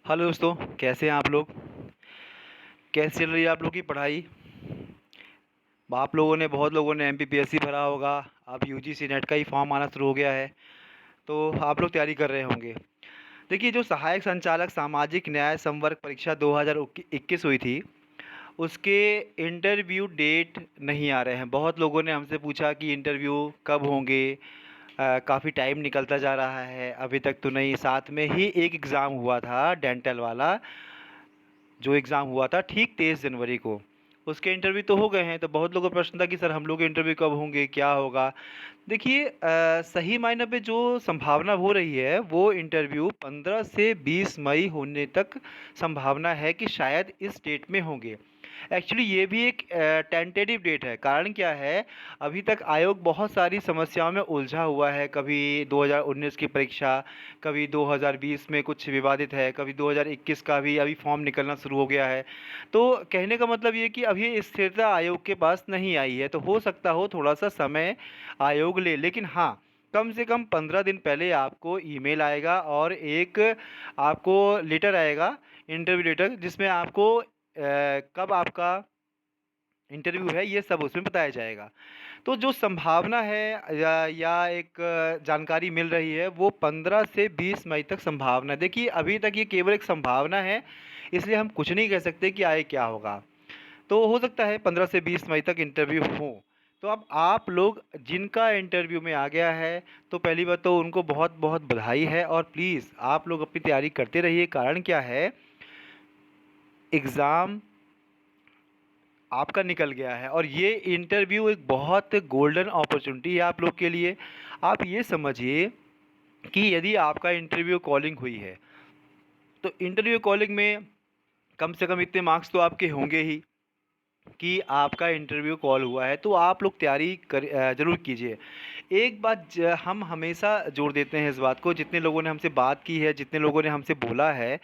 Hello दोस्तों, कैसे हैं आप लोग? कैसी चल रही है आप लोग की पढ़ाई? आप लोगों ने बहुत लोगों ने एमपीपीएससी भरा होगा। अब यूजीसी नेट का ही फॉर्म आना शुरू हो गया है, तो आप लोग तैयारी कर रहे होंगे। देखिए, जो सहायक संचालक सामाजिक न्याय संवर्ग परीक्षा 2021 हुई थी, उसके इंटरव्यू डेट नहीं आ रहे हैं। बहुत लोगों ने हमसे पूछा कि इंटरव्यू कब होंगे। काफ़ी टाइम निकलता जा रहा है, अभी तक तो नहीं। साथ में ही एक एग्ज़ाम हुआ था डेंटल वाला, जो एग्ज़ाम हुआ था ठीक 23 जनवरी को, उसके इंटरव्यू तो हो गए हैं। तो बहुत लोगों का प्रश्न था कि सर हम लोग के इंटरव्यू कब होंगे, क्या होगा। देखिए, सही मायने पे जो संभावना हो रही है वो इंटरव्यू 15 से 20 मई होने तक संभावना है कि शायद इस डेट में होंगे। एक्चुअली ये भी एक टेंटेटिव डेट है। कारण क्या है, अभी तक आयोग बहुत सारी समस्याओं में उलझा हुआ है। कभी 2019 की परीक्षा, कभी 2020 में कुछ विवादित है, कभी 2021 का भी अभी फॉर्म निकलना शुरू हो गया है। तो कहने का मतलब ये कि अभी स्थिरता आयोग के पास नहीं आई है। तो हो सकता हो थोड़ा सा समय आयोग ले, लेकिन हाँ, कम से कम 15 दिन पहले आपको ईमेल आएगा और एक आपको लेटर आएगा, इंटरव्यू लेटर, जिसमें आपको कब आपका इंटरव्यू है ये सब उसमें बताया जाएगा। तो जो संभावना है या एक जानकारी मिल रही है वो 15 से 20 मई तक संभावना है। देखिए, अभी तक ये केवल एक संभावना है, इसलिए हम कुछ नहीं कह सकते कि आगे क्या होगा। तो हो सकता है 15 से 20 मई तक इंटरव्यू हो। तो अब आप लोग जिनका इंटरव्यू में आ गया है, तो पहली बात तो उनको बहुत बहुत बधाई है। और प्लीज़ आप लोग अपनी तैयारी करते रहिए। कारण क्या है, एग्ज़ाम आपका निकल गया है और ये इंटरव्यू एक बहुत गोल्डन अपॉर्चुनिटी है आप लोग के लिए। आप ये समझिए कि यदि आपका इंटरव्यू कॉलिंग हुई है, तो इंटरव्यू कॉलिंग में कम से कम इतने मार्क्स तो आपके होंगे ही कि आपका इंटरव्यू कॉल हुआ है। तो आप लोग तैयारी ज़रूर कीजिए। एक बात हम हमेशा जोड़ देते हैं इस बात को, जितने लोगों ने हमसे बात की है, जितने लोगों ने हमसे बोला है,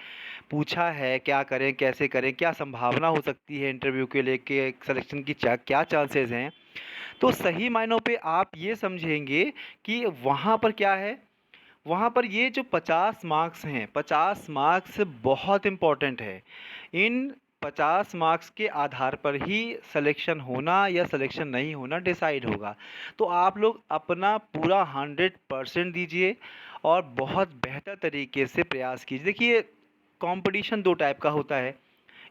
पूछा है क्या करें, कैसे करें, क्या संभावना हो सकती है इंटरव्यू के लेके, सिलेक्शन की क्या चांसेस हैं। तो सही मायनों पे आप ये समझेंगे कि वहाँ पर क्या है, वहाँ पर ये जो 50 मार्क्स हैं, 50 मार्क्स बहुत इम्पोर्टेंट है। इन 50 मार्क्स के आधार पर ही सिलेक्शन होना या सिलेक्शन नहीं होना डिसाइड होगा। तो आप लोग अपना पूरा 100% दीजिए और बहुत बेहतर तरीके से प्रयास कीजिए। देखिए, कंपटीशन दो टाइप का होता है।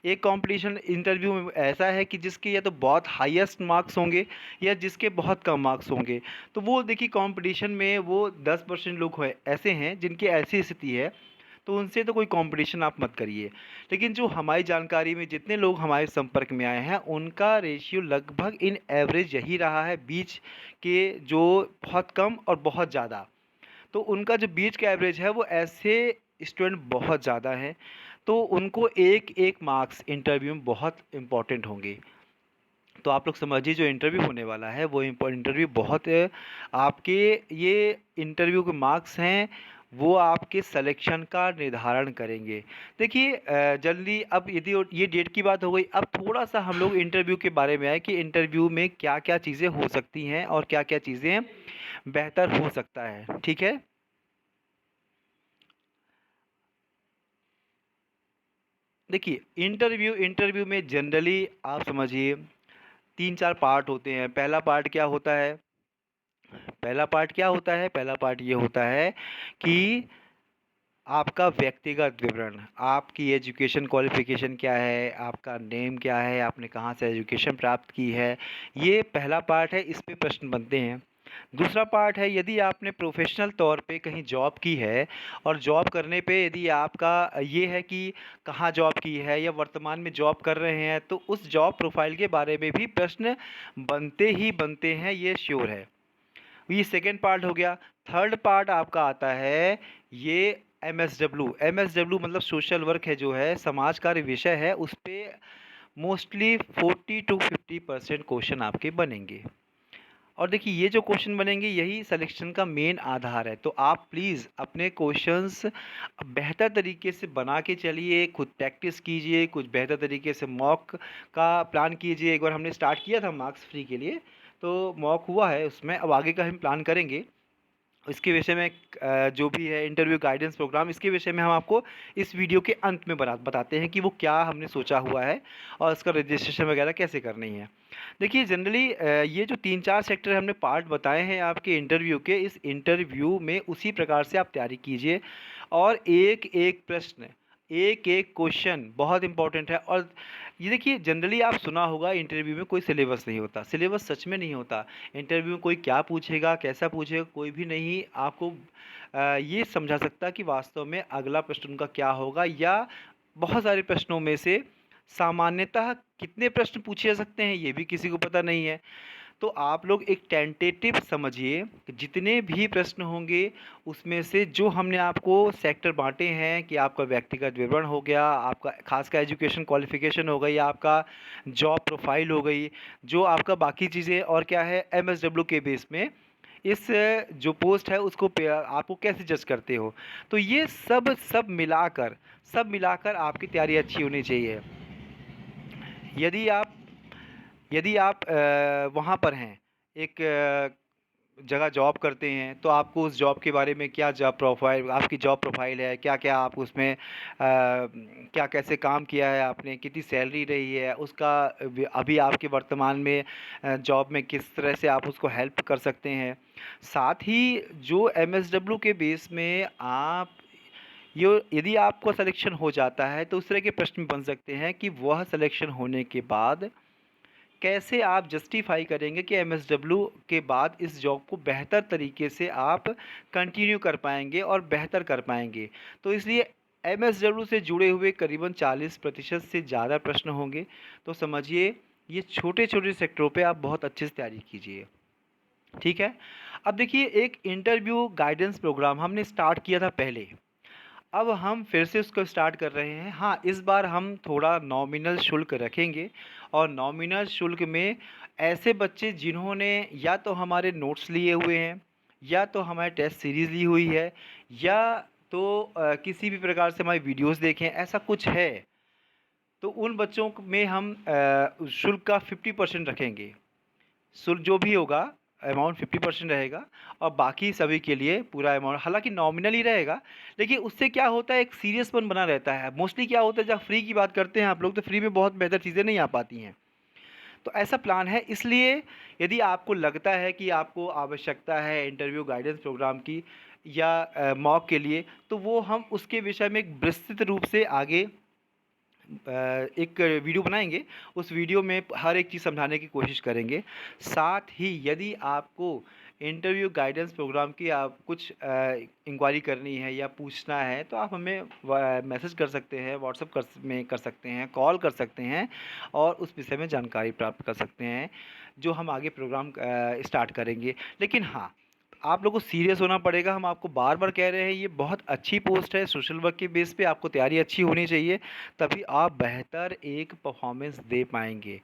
एक कंपटीशन इंटरव्यू में ऐसा है कि जिसके या तो बहुत हाईएस्ट मार्क्स होंगे या जिसके बहुत कम मार्क्स होंगे। तो वो देखिए, कंपटीशन में वो 10% लोग ऐसे हैं जिनकी ऐसी स्थिति है, तो उनसे तो कोई कंपटीशन आप मत करिए। लेकिन जो हमारी जानकारी में जितने लोग हमारे संपर्क में आए हैं, उनका रेशियो लगभग इन एवरेज यही रहा है, बीच के जो बहुत कम और बहुत ज़्यादा। तो उनका जो बीच का एवरेज है वो ऐसे स्टूडेंट बहुत ज़्यादा हैं। तो उनको एक एक मार्क्स इंटरव्यू में बहुत इम्पोर्टेंट होंगे। तो आप लोग समझिए, जो इंटरव्यू होने वाला है वो इंटरव्यू बहुत आपके ये इंटरव्यू के मार्क्स हैं, वो आपके सिलेक्शन का निर्धारण करेंगे। देखिए, जल्दी अब यदि ये डेट की बात हो गई, अब थोड़ा सा हम लोग इंटरव्यू के बारे में आए कि इंटरव्यू में क्या क्या चीज़ें हो सकती हैं और क्या क्या चीज़ें बेहतर हो सकता है। ठीक है। देखिए, इंटरव्यू इंटरव्यू में जनरली आप समझिए 3-4 पार्ट होते हैं। पहला पार्ट ये होता है कि आपका व्यक्तिगत विवरण, आपकी एजुकेशन क्वालिफ़िकेशन क्या है, आपका नेम क्या है, आपने कहाँ से एजुकेशन प्राप्त की है, ये पहला पार्ट है, इस पे प्रश्न बनते हैं। दूसरा पार्ट है, यदि आपने प्रोफ़ेशनल तौर पे कहीं जॉब की है और जॉब करने पे यदि आपका ये है कि कहाँ जॉब की है या वर्तमान में जॉब कर रहे हैं, तो उस जॉब प्रोफ़ाइल के बारे में भी प्रश्न बनते ही बनते हैं, ये श्योर है। ये सेकंड पार्ट हो गया। थर्ड पार्ट आपका आता है ये एमएसडब्ल्यू मतलब सोशल वर्क है, जो है समाज कार्य विषय है, उस पे मोस्टली 40 to 50% क्वेश्चन आपके बनेंगे। और देखिए, ये जो क्वेश्चन बनेंगे यही सिलेक्शन का मेन आधार है। तो आप प्लीज़ अपने क्वेश्चंस बेहतर तरीके से बना के चलिए, खुद प्रैक्टिस कीजिए, कुछ बेहतर तरीके से मॉक का प्लान कीजिए। एक बार हमने स्टार्ट किया था मार्क्स फ्री के लिए, तो मॉक हुआ है उसमें, अब आगे का हम प्लान करेंगे। इसके विषय में जो भी है इंटरव्यू गाइडेंस प्रोग्राम, इसके विषय में हम आपको इस वीडियो के अंत में बताते हैं कि वो क्या हमने सोचा हुआ है और इसका रजिस्ट्रेशन वगैरह कैसे करनी है। देखिए जनरली ये जो 3-4 सेक्टर हमने पार्ट बताए हैं आपके इंटरव्यू के, इस इंटरव्यू में उसी प्रकार से आप तैयारी कीजिए और एक एक प्रश्न, एक एक क्वेश्चन बहुत इंपॉर्टेंट है। और ये देखिए जनरली आप सुना होगा इंटरव्यू में कोई सिलेबस नहीं होता, सिलेबस सच में नहीं होता। इंटरव्यू में कोई क्या पूछेगा, कैसा पूछेगा, कोई भी नहीं आपको ये समझा सकता कि वास्तव में अगला प्रश्न उनका क्या होगा, या बहुत सारे प्रश्नों में से सामान्यतः कितने प्रश्न पूछे जा सकते हैं ये भी किसी को पता नहीं है। तो आप लोग एक टेंटेटिव समझिए कि जितने भी प्रश्न होंगे उसमें से जो हमने आपको सेक्टर बांटे हैं कि आपका व्यक्तिगत विवरण हो गया, आपका खास का एजुकेशन क्वालिफिकेशन हो गई, आपका जॉब प्रोफाइल हो गई, जो आपका बाकी चीज़ें और क्या है एमएसडब्ल्यू के बेस में इस जो पोस्ट है उसको आपको कैसे जज करते हो। तो ये सब मिलाकर आपकी तैयारी अच्छी होनी चाहिए। यदि आप यदि आप वहाँ पर हैं, एक जगह जॉब करते हैं, तो आपको उस जॉब के बारे में क्या जॉब प्रोफाइल आपकी जॉब प्रोफाइल है, क्या-क्या आप उसमें क्या कैसे काम किया है आपने, कितनी सैलरी रही है, उसका अभी आपके वर्तमान में जॉब में किस तरह से आप उसको हेल्प कर सकते हैं। साथ ही जो एमएसडब्ल्यू के बेस में आप यो यदि आपको सिलेक्शन हो जाता है तो उस तरह के प्रश्न बन सकते हैं कि वह सिलेक्शन होने के बाद कैसे आप जस्टिफाई करेंगे कि एमएसडब्ल्यू के बाद इस जॉब को बेहतर तरीके से आप कंटिन्यू कर पाएंगे और बेहतर कर पाएंगे। तो इसलिए एमएसडब्ल्यू से जुड़े हुए करीबन 40% से ज़्यादा प्रश्न होंगे। तो समझिए ये छोटे छोटे सेक्टरों पे आप बहुत अच्छे से तैयारी कीजिए, ठीक है। अब देखिए एक इंटरव्यू गाइडेंस प्रोग्राम हमने स्टार्ट किया था पहले, अब हम फिर से उसको स्टार्ट कर रहे हैं। हाँ, इस बार हम थोड़ा नॉमिनल शुल्क रखेंगे और नॉमिनल शुल्क में ऐसे बच्चे जिन्होंने या तो हमारे नोट्स लिए हुए हैं, या तो हमारे टेस्ट सीरीज़ ली हुई है, या तो किसी भी प्रकार से हमारी वीडियोस देखें, ऐसा कुछ है, तो उन बच्चों में हम शुल्क का 50% रखेंगे। शुल्क जो भी होगा अमाउंट 50% रहेगा और बाकी सभी के लिए पूरा अमाउंट, हालांकि नॉमिनल ही रहेगा, लेकिन उससे क्या होता है एक सीरियसपन बना रहता है। मोस्टली क्या होता है जब फ्री की बात करते हैं आप लोग, तो फ्री में बहुत बेहतर चीज़ें नहीं आ पाती हैं। तो ऐसा प्लान है, इसलिए यदि आपको लगता है कि आपको आवश्यकता है इंटरव्यू गाइडेंस प्रोग्राम की या मॉक के लिए, तो वो हम उसके विषय में एक विस्तृत रूप से आगे एक वीडियो बनाएंगे। उस वीडियो में हर एक चीज़ समझाने की कोशिश करेंगे। साथ ही यदि आपको इंटरव्यू गाइडेंस प्रोग्राम की आप कुछ इंक्वायरी करनी है या पूछना है, तो आप हमें मैसेज कर सकते हैं, व्हाट्सएप में कर सकते हैं, कॉल कर सकते हैं और उस विषय में जानकारी प्राप्त कर सकते हैं जो हम आगे प्रोग्राम स्टार्ट करेंगे। लेकिन हाँ, आप लोगों को सीरियस होना पड़ेगा। हम आपको बार बार कह रहे हैं ये बहुत अच्छी पोस्ट है, सोशल वर्क के बेस पे आपको तैयारी अच्छी होनी चाहिए, तभी आप बेहतर एक परफॉर्मेंस दे पाएंगे।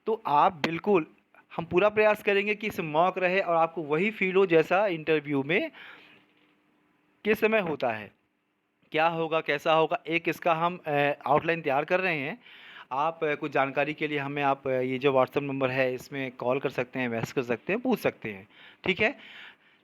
तो आप बिल्कुल, हम पूरा प्रयास करेंगे कि इस मॉक रहे और आपको वही फील हो जैसा इंटरव्यू में किस समय होता है, क्या होगा कैसा होगा। एक इसका हम आउटलाइन तैयार कर रहे हैं। आप कुछ जानकारी के लिए हमें आप ये जो व्हाट्सएप नंबर है इसमें कॉल कर सकते हैं, मैसेज कर सकते हैं, पूछ सकते हैं, ठीक है।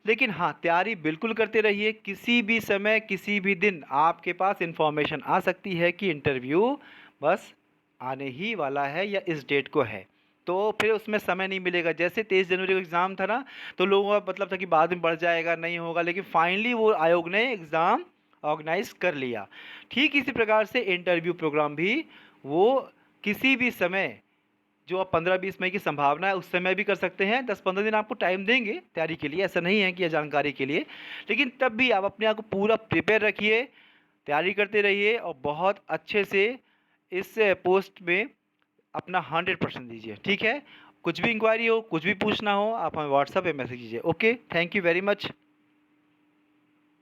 लेकिन हाँ, तैयारी बिल्कुल करते रहिए। किसी भी समय किसी भी दिन आपके पास इन्फॉर्मेशन आ सकती है कि इंटरव्यू बस आने ही वाला है या इस डेट को है, तो फिर उसमें समय नहीं मिलेगा। जैसे 23 जनवरी को एग्ज़ाम था ना, तो लोगों का मतलब था कि बाद में बढ़ जाएगा, नहीं होगा, लेकिन फाइनली वो आयोग ने एग्ज़ाम ऑर्गेनाइज कर लिया। ठीक इसी प्रकार से इंटरव्यू प्रोग्राम भी वो किसी भी समय, जो आप 15-20 मई की संभावना है उस समय भी कर सकते हैं। 10-15 दिन आपको टाइम देंगे तैयारी के लिए, ऐसा नहीं है कि यह जानकारी के लिए, लेकिन तब भी आप अपने आप को पूरा प्रिपेयर रखिए, तैयारी करते रहिए और बहुत अच्छे से इस पोस्ट में अपना 100% दीजिए, ठीक है। कुछ भी इंक्वायरी हो, कुछ भी पूछना हो, आप हमें व्हाट्सएप पे मैसेज कीजिए। Okay, thank you very much.